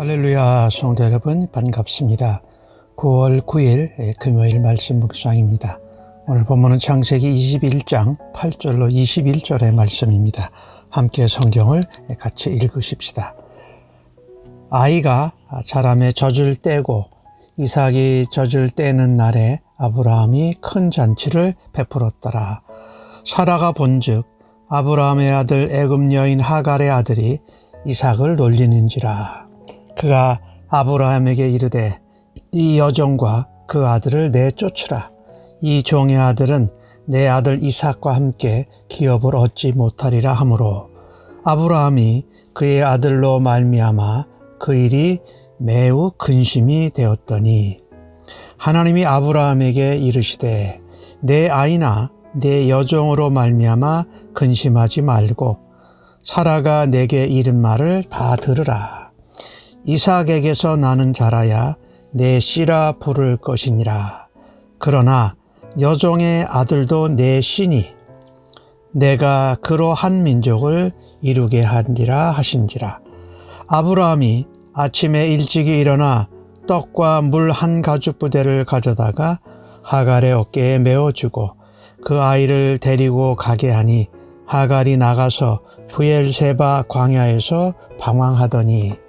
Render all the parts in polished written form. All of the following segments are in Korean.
할렐루야, 성도 여러분 반갑습니다. 9월 9일 금요일 말씀 묵상입니다. 오늘 본문은 창세기 21장 8절로 21절의 말씀입니다. 함께 성경을 같이 읽으십시다. 아이가 자라매 젖을 떼고 이삭이 젖을 떼는 날에 아브라함이 큰 잔치를 베풀었더라. 사라가 본즉 아브라함의 아들 애굽 여인 하갈의 아들이 이삭을 놀리는지라. 그가 아브라함에게 이르되 이 여종과 그 아들을 내쫓으라. 이 종의 아들은 내 아들 이삭과 함께 기업을 얻지 못하리라 하므로 아브라함이 그의 아들로 말미암아 그 일이 매우 근심이 되었더니 하나님이 아브라함에게 이르시되 내 아이나 내 여종으로 말미암아 근심하지 말고 사라가 내게 이른 말을 다 들으라. 이삭에게서 나는 자라야 내 씨라 부를 것이니라. 그러나 여종의 아들도 내 씨니 내가 그로 한 민족을 이루게 하리라 하신지라. 아브라함이 아침에 일찍이 일어나 떡과 물 한 가죽부대를 가져다가 하갈의 어깨에 메어주고 그 아이를 데리고 가게 하니 하갈이 나가서 브엘세바 광야에서 방황하더니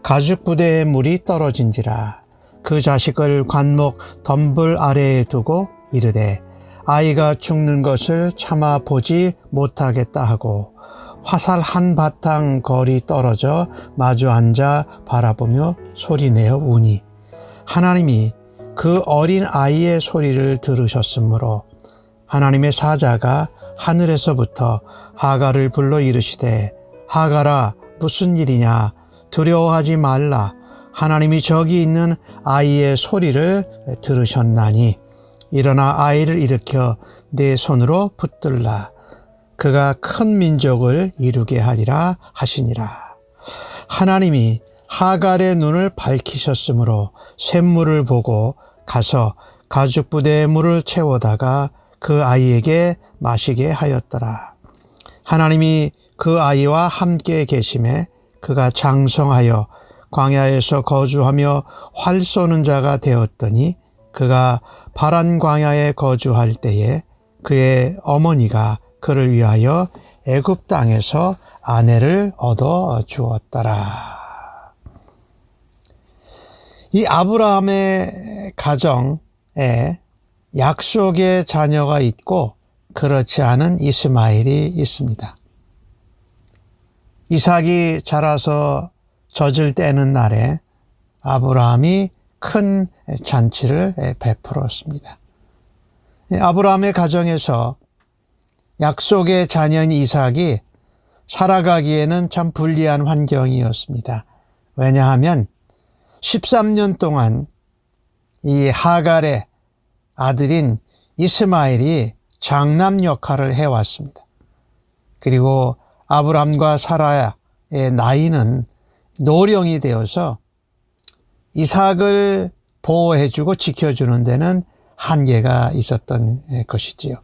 가죽부대에 물이 떨어진지라. 그 자식을 관목 덤불 아래에 두고 이르되 아이가 죽는 것을 참아 보지 못하겠다 하고 화살 한 바탕 거리 떨어져 마주 앉아 바라보며 소리내어 우니 하나님이 그 어린 아이의 소리를 들으셨으므로 하나님의 사자가 하늘에서부터 하갈을 불러 이르시되 하갈아 무슨 일이냐 두려워하지 말라. 하나님이 저기 있는 아이의 소리를 들으셨나니 일어나 아이를 일으켜 내 손으로 붙들라. 그가 큰 민족을 이루게 하리라 하시니라. 하나님이 하갈의 눈을 밝히셨으므로 샘물을 보고 가서 가죽부대에 물을 채워다가 그 아이에게 마시게 하였더라. 하나님이 그 아이와 함께 계심에 그가 장성하여 광야에서 거주하며 활 쏘는 자가 되었더니 그가 바란 광야에 거주할 때에 그의 어머니가 그를 위하여 애굽 땅에서 아내를 얻어 주었더라. 이 아브라함의 가정에 약속의 자녀가 있고 그렇지 않은 이스마엘이 있습니다. 이삭이 자라서 젖을 떼는 날에 아브라함이 큰 잔치를 베풀었습니다. 아브라함의 가정에서 약속의 자녀인 이삭이 살아가기에는 참 불리한 환경이었습니다. 왜냐하면 13년 동안 이 하갈의 아들인 이스마엘이 장남 역할을 해왔습니다. 그리고 아브람과 사라의 나이는 노령이 되어서 이삭을 보호해주고 지켜주는 데는 한계가 있었던 것이지요.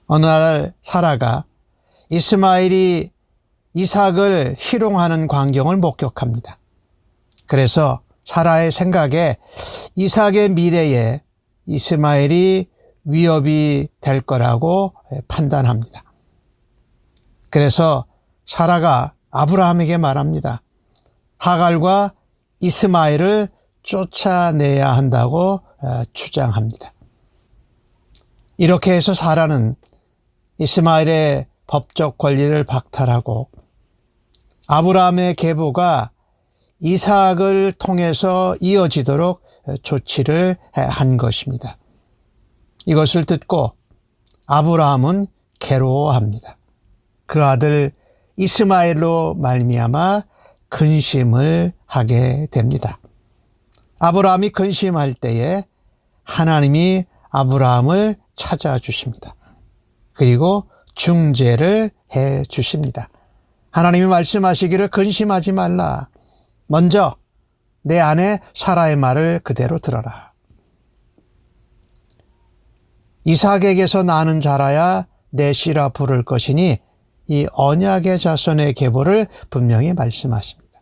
어느 날 사라가 이스마엘이 이삭을 희롱하는 광경을 목격합니다. 그래서 사라의 생각에 이삭의 미래에 이스마엘이 위협이 될 거라고 판단합니다. 그래서 사라가 아브라함에게 말합니다. 하갈과 이스마엘을 쫓아내야 한다고 주장합니다. 이렇게 해서 사라는 이스마엘의 법적 권리를 박탈하고 아브라함의 계보가 이삭을 통해서 이어지도록 조치를 한 것입니다. 이것을 듣고 아브라함은 괴로워합니다. 그 아들 이스마엘로 말미암아 근심을 하게 됩니다. 아브라함이 근심할 때에 하나님이 아브라함을 찾아주십니다. 그리고 중재를 해 주십니다. 하나님이 말씀하시기를 근심하지 말라. 먼저 내 아내 사라의 말을 그대로 들어라. 이삭에게서 나는 자라야 내 씨라 부를 것이니 이 언약의 자손의 계보를 분명히 말씀하십니다.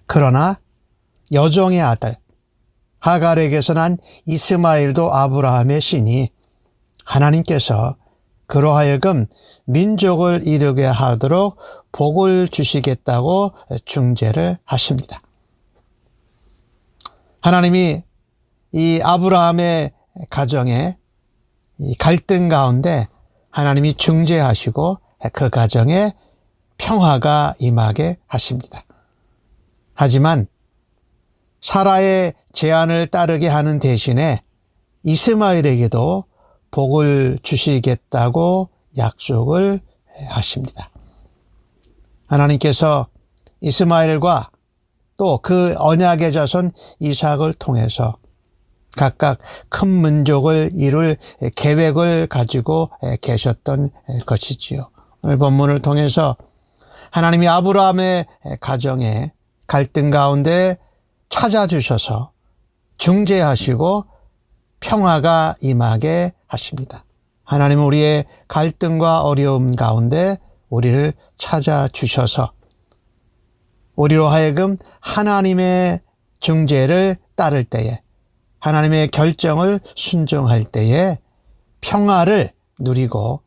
그러나 여종의 아들 하갈에게서 난 이스마엘도 아브라함의 신이 하나님께서 그로 하여금 민족을 이루게 하도록 복을 주시겠다고 중재를 하십니다. 하나님이 이 아브라함의 가정에 이 갈등 가운데 하나님이 중재하시고 그 가정에 평화가 임하게 하십니다. 하지만 사라의 제안을 따르게 하는 대신에 이스마엘에게도 복을 주시겠다고 약속을 하십니다. 하나님께서 이스마엘과 또 그 언약의 자손 이삭을 통해서 각각 큰 민족을 이룰 계획을 가지고 계셨던 것이지요. 오늘 본문을 통해서 하나님이 아브라함의 가정에 갈등 가운데 찾아주셔서 중재하시고 평화가 임하게 하십니다. 하나님은 우리의 갈등과 어려움 가운데 우리를 찾아주셔서 우리로 하여금 하나님의 중재를 따를 때에 하나님의 결정을 순종할 때에 평화를 누리고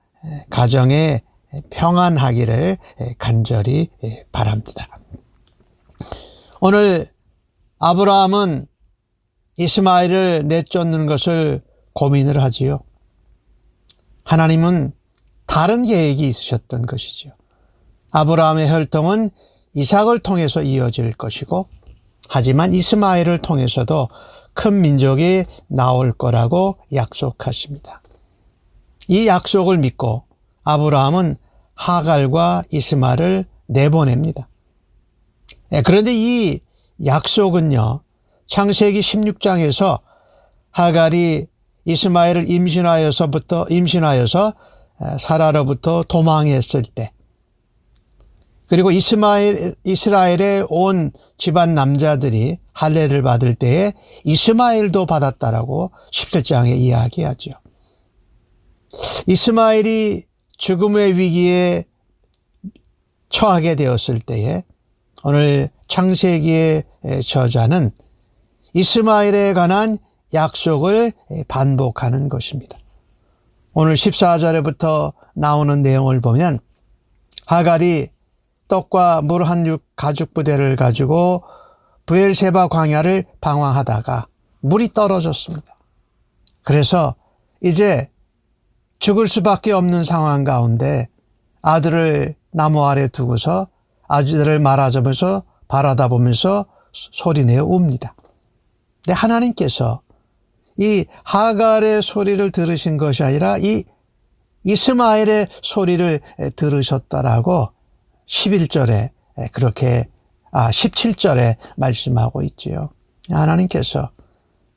가정에 평안하기를 간절히 바랍니다. 오늘 아브라함은 이스마엘을 내쫓는 것을 고민을 하지요. 하나님은 다른 계획이 있으셨던 것이죠. 아브라함의 혈통은 이삭을 통해서 이어질 것이고 하지만 이스마엘을 통해서도 큰 민족이 나올 거라고 약속하십니다. 이 약속을 믿고 아브라함은 하갈과 이스마엘을 내보냅니다. 그런데 이 약속은요, 창세기 16장에서 하갈이 이스마엘을 임신하여서 사라로부터 도망했을 때, 그리고 이스라엘의 온 집안 남자들이 할례를 받을 때에 이스마엘도 받았다라고 17장에 이야기하죠. 이스마엘이 죽음의 위기에 처하게 되었을 때에 오늘 창세기의 저자는 이스마엘에 관한 약속을 반복하는 것입니다. 오늘 14절에부터 나오는 내용을 보면 하갈이 떡과 물 한 육 가죽 부대를 가지고 브엘세바 광야를 방황하다가 물이 떨어졌습니다. 그래서 이제 죽을 수밖에 없는 상황 가운데 아들을 나무 아래 두고서 아들을 말아주면서 바라다보면서 소리내어 웁니다. 근데 하나님께서 이 하갈의 소리를 들으신 것이 아니라 이 이스마엘의 소리를 들으셨다라고 11절에 그렇게 17절에 말씀하고 있지요. 하나님께서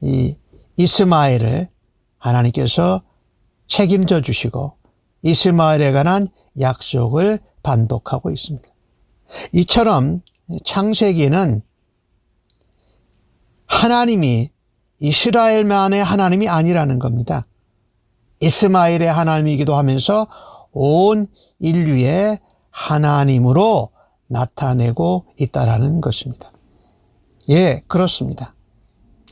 이 이스마엘을 하나님께서 책임져 주시고 이스마엘에 관한 약속을 반복하고 있습니다. 이처럼 창세기는 하나님이 이스라엘만의 하나님이 아니라는 겁니다. 이스마엘의 하나님이기도 하면서 온 인류의 하나님으로 나타내고 있다라는 것입니다. 예, 그렇습니다.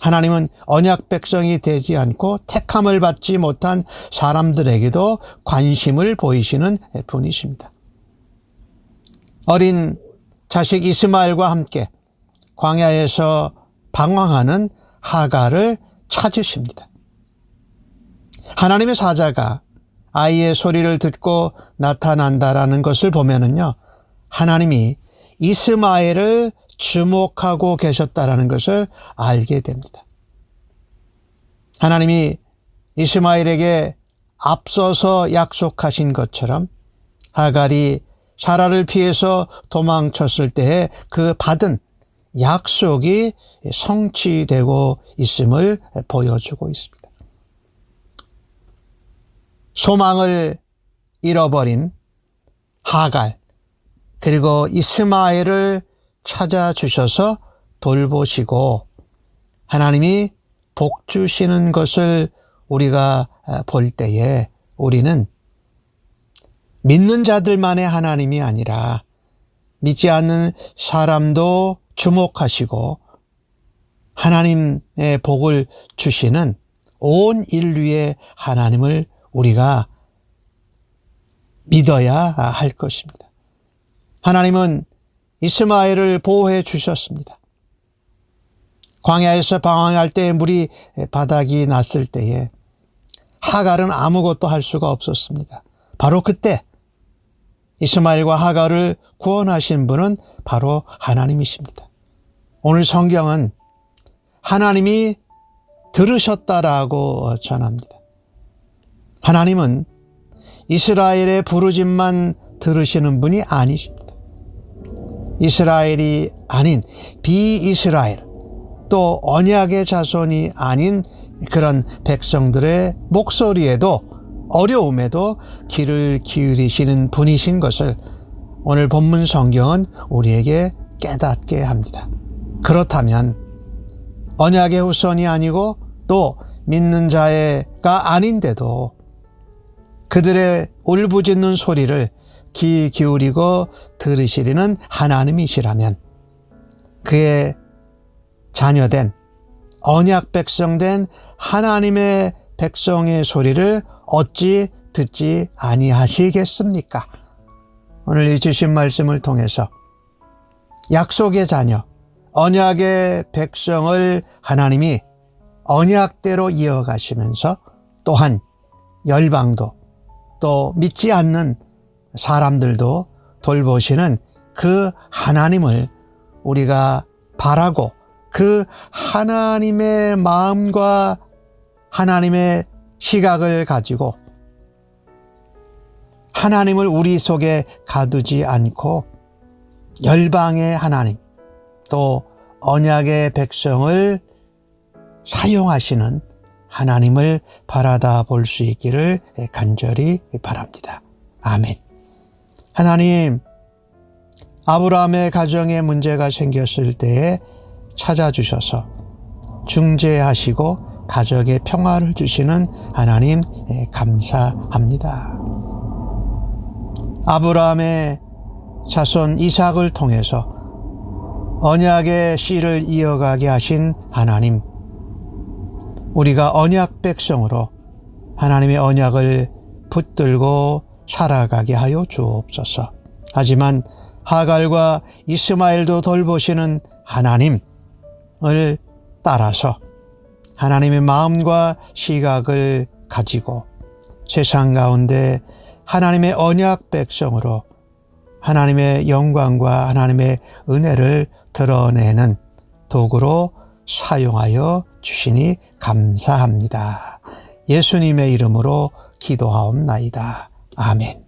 하나님은 언약 백성이 되지 않고 택함을 받지 못한 사람들에게도 관심을 보이시는 분이십니다. 어린 자식 이스마엘과 함께 광야에서 방황하는 하갈을 찾으십니다. 하나님의 사자가 아이의 소리를 듣고 나타난다라는 것을 보면은요, 하나님이 이스마엘을 주목하고 계셨다라는 것을 알게 됩니다. 하나님이 이스마엘에게 앞서서 약속하신 것처럼 하갈이 사라를 피해서 도망쳤을 때에 그 받은 약속이 성취되고 있음을 보여주고 있습니다. 소망을 잃어버린 하갈, 그리고 이스마엘을 찾아주셔서 돌보시고 하나님이 복 주시는 것을 우리가 볼 때에 우리는 믿는 자들만의 하나님이 아니라 믿지 않는 사람도 주목하시고 하나님의 복을 주시는 온 인류의 하나님을 우리가 믿어야 할 것입니다. 하나님은 이스마엘을 보호해 주셨습니다. 광야에서 방황할 때 물이 바닥이 났을 때에 하갈은 아무것도 할 수가 없었습니다. 바로 그때 이스마엘과 하갈을 구원하신 분은 바로 하나님이십니다. 오늘 성경은 하나님이 들으셨다라고 전합니다. 하나님은 이스라엘의 부르짖만 들으시는 분이 아니십니다. 이스라엘이 아닌 비이스라엘, 또 언약의 자손이 아닌 그런 백성들의 목소리에도 어려움에도 귀를 기울이시는 분이신 것을 오늘 본문 성경은 우리에게 깨닫게 합니다. 그렇다면 언약의 후손이 아니고 또 믿는 자가 아닌데도 그들의 울부짖는 소리를 귀 기울이고 들으시리는 하나님이시라면 그의 자녀된 언약 백성된 하나님의 백성의 소리를 어찌 듣지 아니하시겠습니까? 오늘 이 주신 말씀을 통해서 약속의 자녀, 언약의 백성을 하나님이 언약대로 이어가시면서 또한 열방도 또 믿지 않는 사람들도 돌보시는 그 하나님을 우리가 바라고 그 하나님의 마음과 하나님의 시각을 가지고 하나님을 우리 속에 가두지 않고 열방의 하나님 또 언약의 백성을 사용하시는 하나님을 바라다 볼 수 있기를 간절히 바랍니다. 아멘. 하나님, 아브라함의 가정에 문제가 생겼을 때에 찾아주셔서 중재하시고 가정의 평화를 주시는 하나님 감사합니다. 아브라함의 자손 이삭을 통해서 언약의 씨를 이어가게 하신 하나님, 우리가 언약 백성으로 하나님의 언약을 붙들고 살아가게 하여 주옵소서. 하지만 하갈과 이스마엘도 돌보시는 하나님을 따라서 하나님의 마음과 시각을 가지고 세상 가운데 하나님의 언약 백성으로 하나님의 영광과 하나님의 은혜를 드러내는 도구로 사용하여 주시니 감사합니다. 예수님의 이름으로 기도하옵나이다. 아멘.